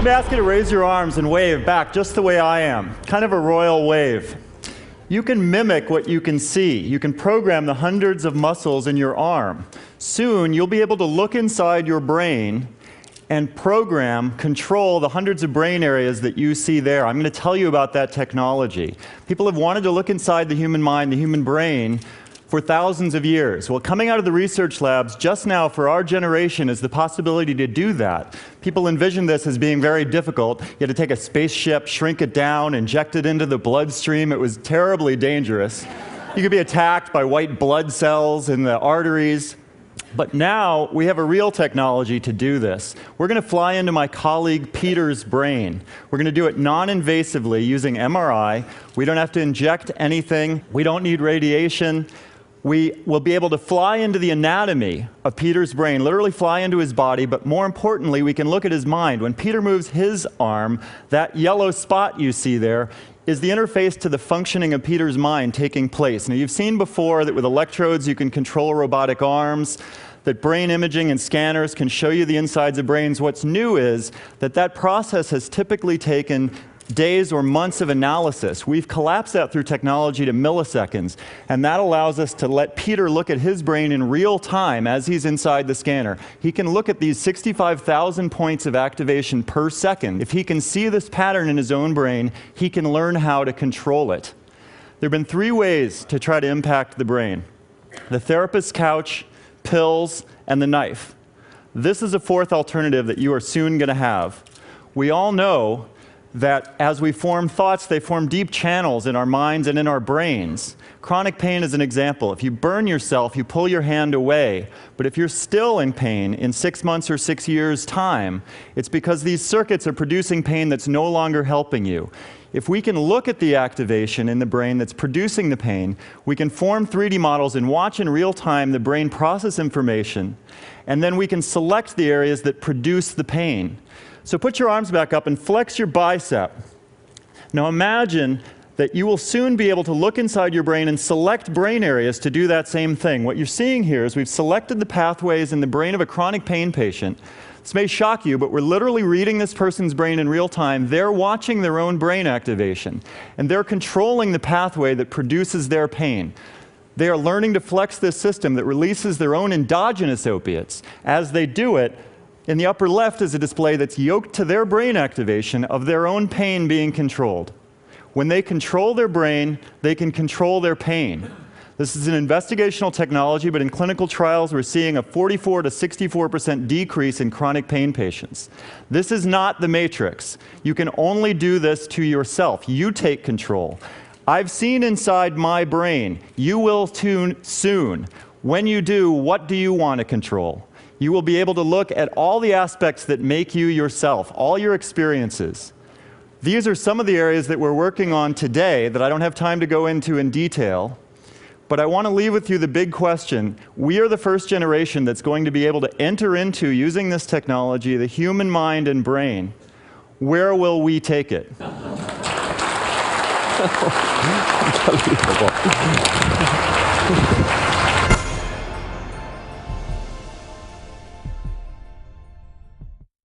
to ask you to raise your arms and wave back just the way I am, kind of a royal wave. You can mimic what you can see. You can program the hundreds of muscles in your arm. Soon, you'll be able to look inside your brain and program, control the hundreds of brain areas that you see there. I'm going to tell you about that technology. People have wanted to look inside the human mind, the human brain, for thousands of years. Well, coming out of the research labs just now for our generation is the possibility to do that. People envision this as being very difficult. You had to take a spaceship, shrink it down, inject it into the bloodstream. It was terribly dangerous. You could be attacked by white blood cells in the arteries. But now we have a real technology to do this. We're going to fly into my colleague Peter's brain. We're going to do it non-invasively using MRI. We don't have to inject anything. We don't need radiation. We will be able to fly into the anatomy of Peter's brain, literally fly into his body, but more importantly, we can look at his mind. When Peter moves his arm, that yellow spot you see there is the interface to the functioning of Peter's mind taking place. Now, you've seen before that with electrodes you can control robotic arms, that brain imaging and scanners can show you the insides of brains. What's new is that that process has typically taken days or months of analysis. We've collapsed that through technology to milliseconds, and that allows us to let Peter look at his brain in real time as he's inside the scanner. He can look at these 65,000 points of activation per second. If he can see this pattern in his own brain, he can learn how to control it. There have been 3 ways to try to impact the brain: the therapist's couch, pills, and the knife. This is a 4th alternative that you are soon going to have. We all know that as we form thoughts, they form deep channels in our minds and in our brains. Chronic pain is an example. If you burn yourself, you pull your hand away. But if you're still in pain in 6 months or 6 years' time, it's because these circuits are producing pain that's no longer helping you. If we can look at the activation in the brain that's producing the pain, we can form 3D models and watch in real time the brain process information, and then we can select the areas that produce the pain. So put your arms back up and flex your bicep. Now imagine that you will soon be able to look inside your brain and select brain areas to do that same thing. What you're seeing here is we've selected the pathways in the brain of a chronic pain patient. This may shock you, but we're literally reading this person's brain in real time. They're watching their own brain activation, and they're controlling the pathway that produces their pain. They are learning to flex this system that releases their own endogenous opiates. As they do it, in the upper left is a display that's yoked to their brain activation of their own pain being controlled. When they control their brain, they can control their pain. This is an investigational technology, but in clinical trials we're seeing a 44 to 64% decrease in chronic pain patients. This is not the matrix. You can only do this to yourself. You take control. I've seen inside my brain. You will too soon. When you do, what do you want to control? You will be able to look at all the aspects that make you yourself, all your experiences. These are some of the areas that we're working on today that I don't have time to go into in detail, but I want to leave with you the big question. We are the first generation that's going to be able to enter into, using this technology, the human mind and brain. Where will we take it? Unbelievable.